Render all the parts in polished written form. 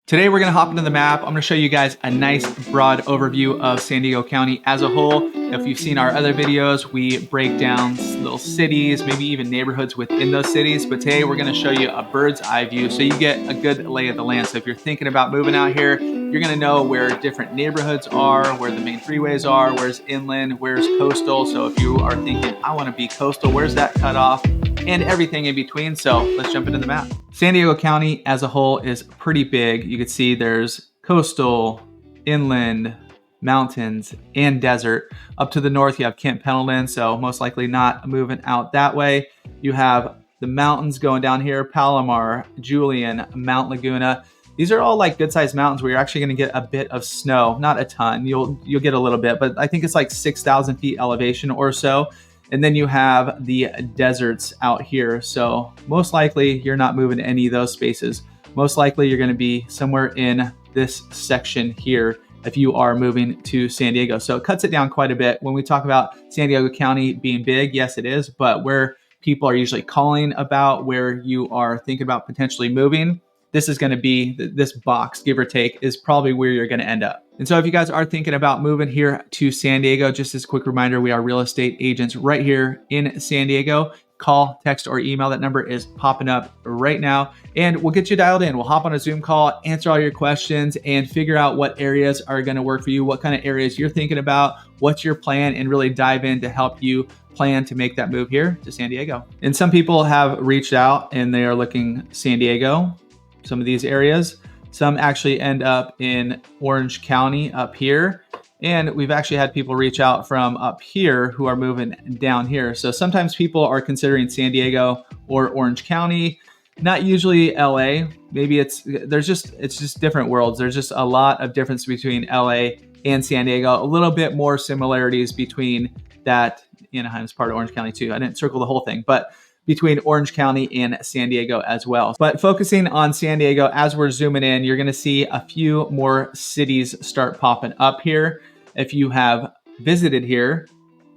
Today we're going to hop into the map. I'm going to show you guys a nice broad overview of San Diego County as a whole. If you've seen our other videos, we break down little cities, maybe even neighborhoods within those cities. But today we're going to show you a bird's eye view so you get a good lay of the land. So if you're thinking about moving out here, you're going to know where different neighborhoods are, where the main freeways are, where's inland, where's coastal. So if you are thinking, I want to be coastal, where's that cutoff? And everything in between. So let's jump into the map. San Diego County as a whole is pretty big. You can see there's coastal, inland, mountains, and desert. Up to the north, you have Kent Pendleton, so most likely not moving out that way. You have the mountains going down here, Palomar, Julian, Mount Laguna. These are all like good sized mountains where you're actually going to get a bit of snow, not a ton. You'll get a little bit, but I think it's like 6,000 feet elevation or so. And then you have the deserts out here. So most likely you're not moving to any of those spaces. Most likely you're going to be somewhere in this section here if you are moving to San Diego. So it cuts it down quite a bit. When we talk about San Diego County being big, yes, it is. But where people are usually calling about where you are thinking about potentially moving, this is going to be, this box, give or take, is probably where you're going to end up. And so if you guys are thinking about moving here to San Diego, just as a quick reminder, we are real estate agents right here in San Diego. Call, text, or email. That number is popping up right now, and we'll get you dialed in. We'll hop on a Zoom call, answer all your questions, and figure out what areas are going to work for you, what kind of areas you're thinking about, what's your plan, and really dive in to help you plan to make that move here to San Diego. And some people have reached out and they are looking San Diego, some of these areas. Some actually end up in Orange County up here. And we've actually had people reach out from up here who are moving down here. So sometimes people are considering San Diego or Orange County, not usually LA. Maybe it's just different worlds. There's just a lot of difference between LA and San Diego, a little bit more similarities between that. Anaheim's part of Orange County too. I didn't circle the whole thing, but between Orange County and San Diego as well. But focusing on San Diego, as we're zooming in, you're gonna see a few more cities start popping up here. If you have visited here,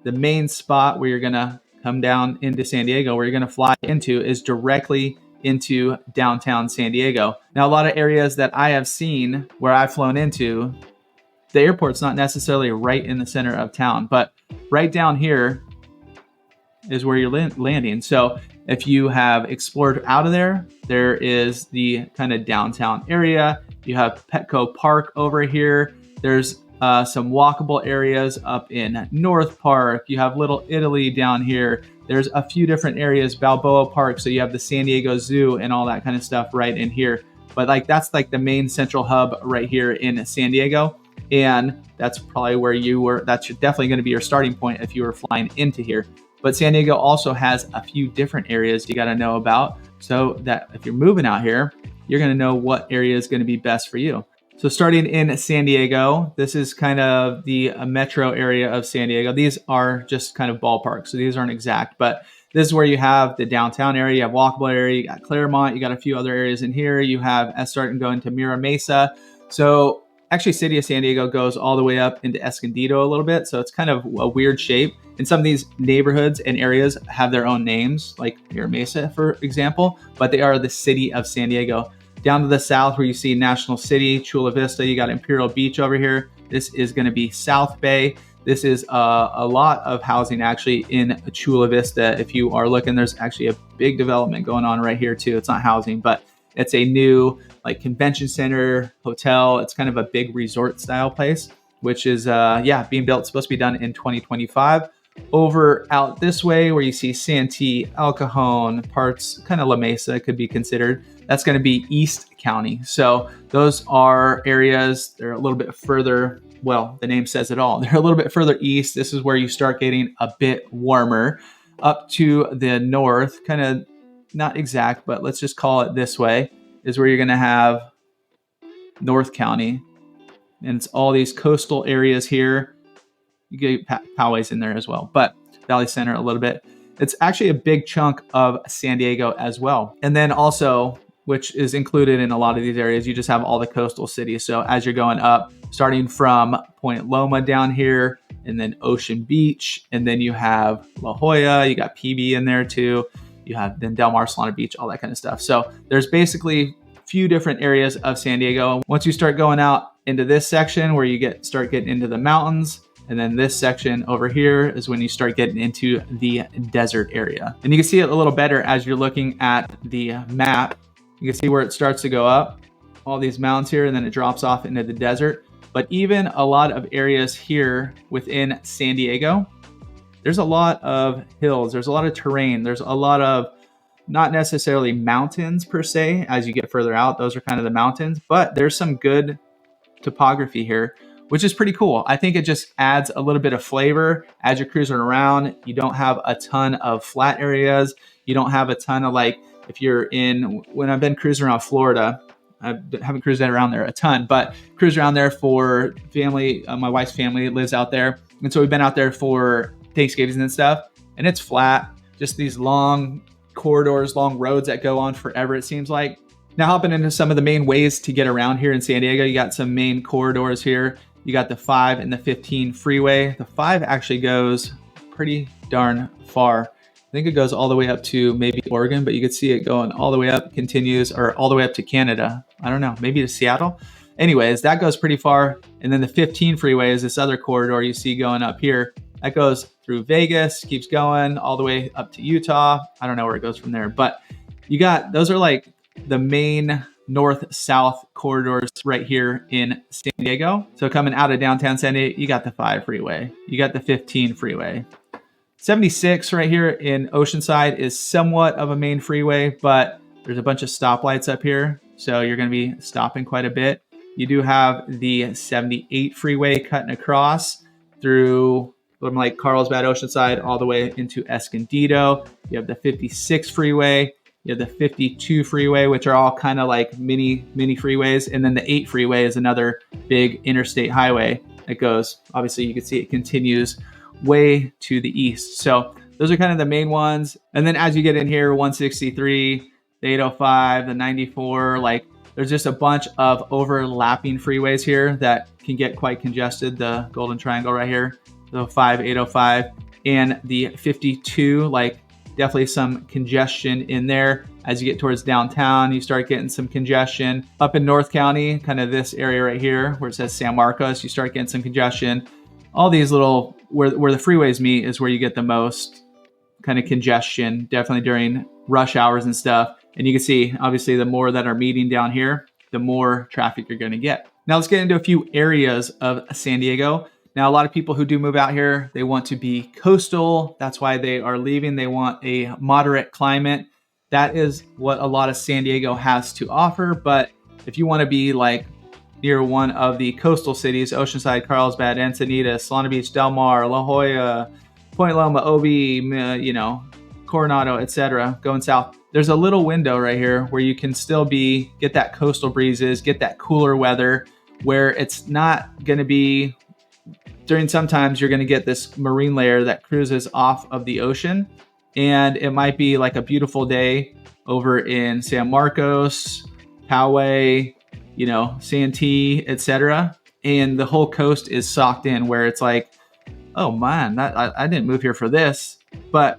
the main spot where you're gonna come down into San Diego, where you're gonna fly into, is directly into downtown San Diego. Now, a lot of areas that I have seen where I've flown into, the airport's not necessarily right in the center of town, but right down here is where you're landing. So if you have explored out of there, there is the kind of downtown area. You have Petco Park over here. There's some walkable areas up in North Park. You have Little Italy down here. There's a few different areas, Balboa Park. So you have the San Diego Zoo and all that kind of stuff right in here. But that's like the main central hub right here in San Diego. And that's probably where you were. That's definitely going to be your starting point if you were flying into here. But San Diego also has a few different areas you got to know about, so that if you're moving out here, you're going to know what area is going to be best for you. So starting in San Diego, this is kind of the metro area of San Diego. These are just kind of ballpark, so these aren't exact, but this is where you have the downtown area, you have walkable area, you got Claremont, you got a few other areas in here. You have starting going to Mira Mesa. So actually, City of San Diego goes all the way up into Escondido a little bit. So it's kind of a weird shape. And some of these neighborhoods and areas have their own names, like Mira Mesa, for example, but they are the City of San Diego. Down to the south where you see National City, Chula Vista, you got Imperial Beach over here. This is going to be South Bay. This is a lot of housing actually in Chula Vista. If you are looking, there's actually a big development going on right here too. It's not housing, but it's a new like convention center, hotel. It's kind of a big resort style place, which is being built. It's supposed to be done in 2025. Over out this way where you see Santee, El Cajon, parts kind of La Mesa could be considered. That's going to be East County. So those are areas, they're a little bit further. Well, the name says it all. They're a little bit further east. This is where you start getting a bit warmer. Up to the north, kind of not exact, but let's just call it this way, is where you're going to have North County. And it's all these coastal areas here. You get Poway's in there as well, but Valley Center a little bit. It's actually a big chunk of San Diego as well. And then also, which is included in a lot of these areas, you just have all the coastal cities. So as you're going up, starting from Point Loma down here, and then Ocean Beach, and then you have La Jolla, you got PB in there too. You have then Del Mar, Solana Beach, all that kind of stuff. So there's basically few different areas of San Diego. Once you start going out into this section where you start getting into the mountains, and then this section over here is when you start getting into the desert area. And you can see it a little better as you're looking at the map. You can see where it starts to go up, all these mountains here, and then it drops off into the desert. But even a lot of areas here within San Diego, there's a lot of hills, there's a lot of terrain, there's a lot of not necessarily mountains per se. As you get further out, those are kind of the mountains, but there's some good topography here, which is pretty cool. I think it just adds a little bit of flavor as you're cruising around. You don't have a ton of flat areas. You don't have a ton of, like, if you're in, when I've been cruising around Florida, I haven't cruised around there a ton, but cruise around there for family. My wife's family lives out there. And so we've been out there for Thanksgivings and stuff, and it's flat, just these long corridors, long roads that go on forever, it seems like. Now hopping into some of the main ways to get around here in San Diego, you got some main corridors here. You got the 5 and the 15 freeway. The 5 actually goes pretty darn far. I think it goes all the way up to maybe Oregon, but you could see it going all the way up, continues, or all the way up to Canada. I don't know, maybe to Seattle. Anyways, that goes pretty far. And then the 15 freeway is this other corridor you see going up here. That goes through Vegas, keeps going all the way up to Utah. I don't know where it goes from there, but you got, those are like the main north-south corridors right here in San Diego. So coming out of downtown San Diego, you got the 5 freeway, you got the 15 freeway. 76 right here in Oceanside is somewhat of a main freeway, but there's a bunch of stoplights up here, so you're going to be stopping quite a bit. You do have the 78 freeway cutting across through from like Carlsbad, Oceanside, all the way into Escondido. You have the 56 freeway. You have the 52 freeway, which are all kind of like mini freeways. And then the 8 freeway is another big interstate highway that goes, obviously you can see it continues way to the east. So those are kind of the main ones. And then as you get in here, 163, the 805, the 94, like there's just a bunch of overlapping freeways here that can get quite congested. The Golden Triangle right here, the 5, 805, and the 52, like definitely some congestion in there. As you get towards downtown, you start getting some congestion. Up in North County, kind of this area right here where it says San Marcos, you start getting some congestion. All these little, where the freeways meet is where you get the most kind of congestion, definitely during rush hours and stuff. And you can see, obviously, the more that are meeting down here, the more traffic you're going to get. Now let's get into a few areas of San Diego. Now, a lot of people who do move out here, they want to be coastal. That's why they are leaving. They want a moderate climate. That is what a lot of San Diego has to offer. But if you want to be like near one of the coastal cities, Oceanside, Carlsbad, Encinitas, Solana Beach, Del Mar, La Jolla, Point Loma, OB, Coronado, etc., going south, there's a little window right here where you can still get that coastal breezes, get that cooler weather, where it's not going to be, during sometimes you're going to get this marine layer that cruises off of the ocean, and it might be like a beautiful day over in San Marcos, Poway, Santee, etc., and the whole coast is socked in where it's like, oh man, I didn't move here for this. But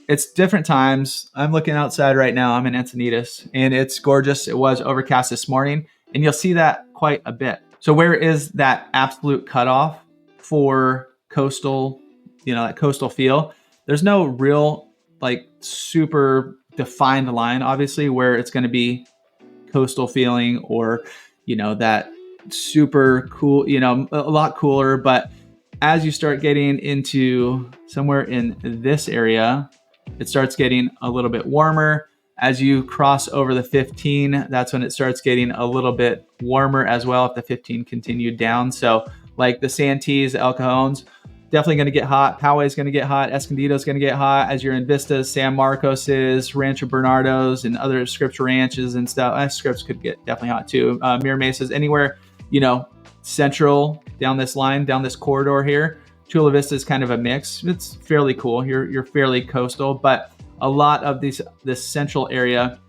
it's different times. I'm looking outside right now. I'm in Encinitas and it's gorgeous. It was overcast this morning, and you'll see that quite a bit. So where is that absolute cutoff for coastal, that coastal feel? There's no real like super defined line, obviously, where it's going to be coastal feeling or, that super cool, a lot cooler. But as you start getting into somewhere in this area, it starts getting a little bit warmer. As you cross over the 15, that's when it starts getting a little bit warmer as well if the 15 continued down. So like the Santees, El Cajones, definitely going to get hot. Poway is going to get hot. Escondido is going to get hot. As you're in Vistas, San Marcos's, Rancho Bernardo's, and other Scripps ranches and stuff. Scripps could get definitely hot too. Mira Mesa's, anywhere, central down this line, down this corridor here. Chula Vista is kind of a mix. It's fairly cool. You're fairly coastal, but a lot of this central area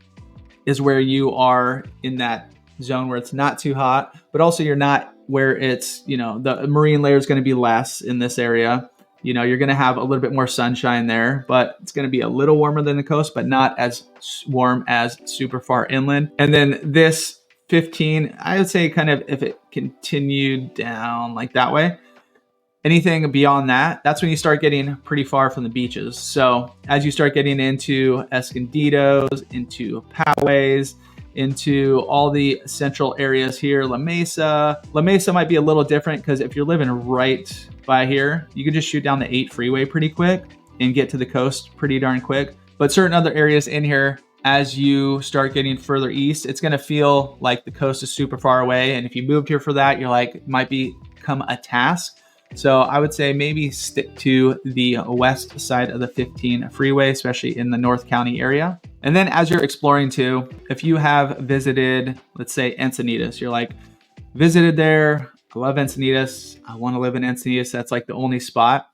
is where you are in that zone where it's not too hot, but also you're not where it's, the marine layer is going to be less in this area. You're going to have a little bit more sunshine there, but it's going to be a little warmer than the coast, but not as warm as super far inland. And then this 15, I would say kind of if it continued down like that way, anything beyond that, that's when you start getting pretty far from the beaches. So as you start getting into Escondidos, into Poway's, into all the central areas here, La Mesa. La Mesa might be a little different because if you're living right by here, you can just shoot down the 8 freeway pretty quick and get to the coast pretty darn quick. But certain other areas in here, as you start getting further east, it's going to feel like the coast is super far away. And if you moved here for that, you're like, it might become a task. So I would say maybe stick to the west side of the 15 freeway, especially in the North County area. And then as you're exploring too, if you have visited, let's say Encinitas, you're like, visited there, I love Encinitas, I want to live in Encinitas, that's like the only spot.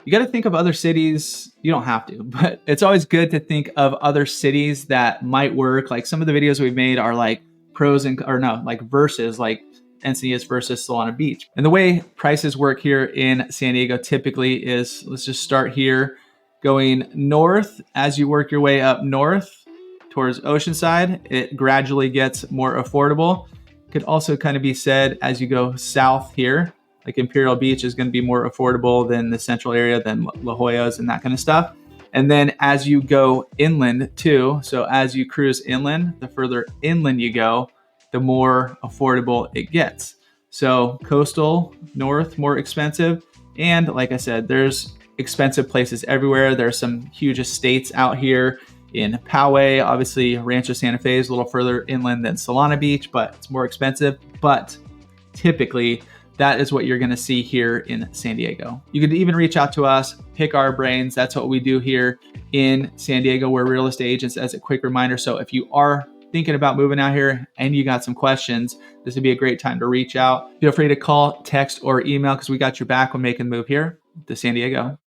You got to think of other cities. You don't have to, but it's always good to think of other cities that might work. Like some of the videos we've made are like versus like Encinitas versus Solana Beach. And the way prices work here in San Diego typically is, let's just start here, going north. As you work your way up north towards Oceanside, it gradually gets more affordable. It could also kind of be said as you go south here, like Imperial Beach is going to be more affordable than the central area, than La Jolla's and that kind of stuff. And then as you go inland too, so as you cruise inland, the further inland you go, the more affordable it gets. So coastal north, more expensive. And like I said, there's expensive places everywhere. There's some huge estates out here in Poway. Obviously, Rancho Santa Fe is a little further inland than Solana Beach, but it's more expensive. But typically, that is what you're going to see here in San Diego. You could even reach out to us, pick our brains. That's what we do here in San Diego. We're real estate agents, as a quick reminder. So if you are thinking about moving out here and you got some questions, this would be a great time to reach out. Feel free to call, text, or email because we got your back when making the move here to San Diego.